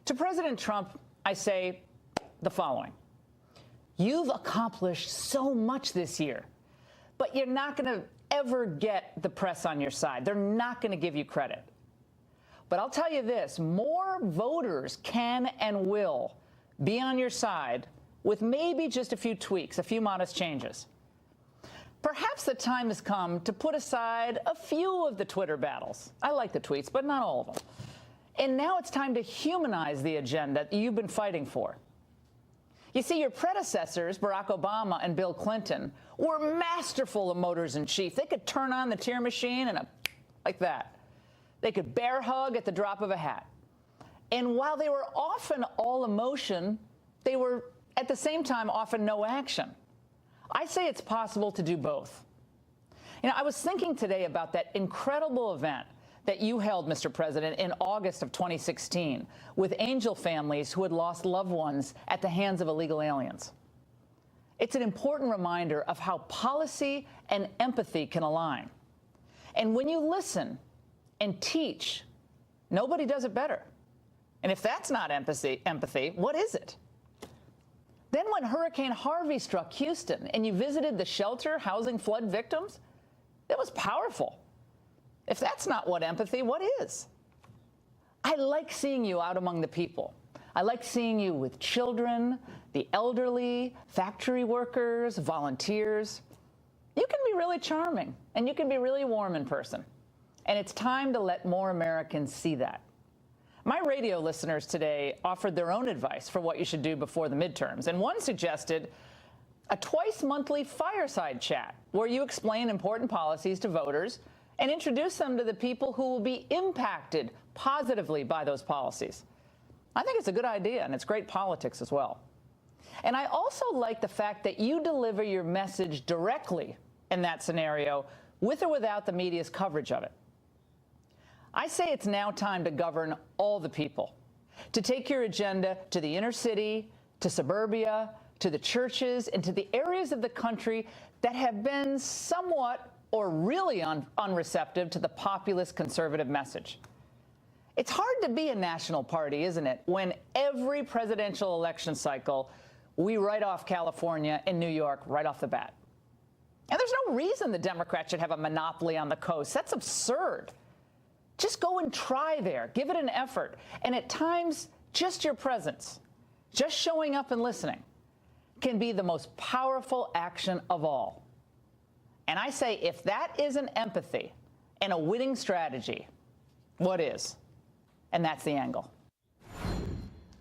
To President Trump, I say the following. You've accomplished so much this year, but you're not going to ever get the press on your side. They're not going to give you credit. But I'll tell you this, more voters can and will be on your side with maybe just a few tweaks, a few modest changes. Perhaps the time has come to put aside a few of the Twitter battles. I like the tweets, but not all of them. And now it's time to humanize the agenda that you've been fighting for. You see, your predecessors, Barack Obama and Bill Clinton, were masterful emoters-in-chief. They could turn on the tear machine and like that. They could bear hug at the drop of a hat. And while they were often all emotion, they were, at the same time, often no action. I say it's possible to do both. You know, I was thinking today about that incredible event that you held, Mr. President, in August of 2016 with angel families who had lost loved ones at the hands of illegal aliens. It's an important reminder of how policy and empathy can align. And when you listen and teach, nobody does it better. And if that's not empathy, what is it? Then when Hurricane Harvey struck Houston and you visited the shelter housing flood victims, it was powerful. If that's not what empathy, what is? I like seeing you out among the people. I like seeing you with children, the elderly, factory workers, volunteers. You can be really charming, and you can be really warm in person. And it's time to let more Americans see that. My radio listeners today offered their own advice for what you should do before the midterms, and one suggested a twice-monthly fireside chat where you explain important policies to voters and introduce them to the people who will be impacted positively by those policies. I think it's a good idea, and it's great politics as well. And I also like the fact that you deliver your message directly in that scenario, with or without the media's coverage of it. I say it's now time to govern all the people, to take your agenda to the inner city, to suburbia, to the churches, and to the areas of the country that have been somewhat or really unreceptive to the populist conservative message. It's hard to be a national party, isn't it, when every presidential election cycle we write off California and New York right off the bat. And there's no reason the Democrats should have a monopoly on the coast. That's absurd. Just go and try there. Give it an effort. And at times, just your presence, just showing up and listening, can be the most powerful action of all. And I say, if that isn't empathy and a winning strategy, what is? And that's the angle.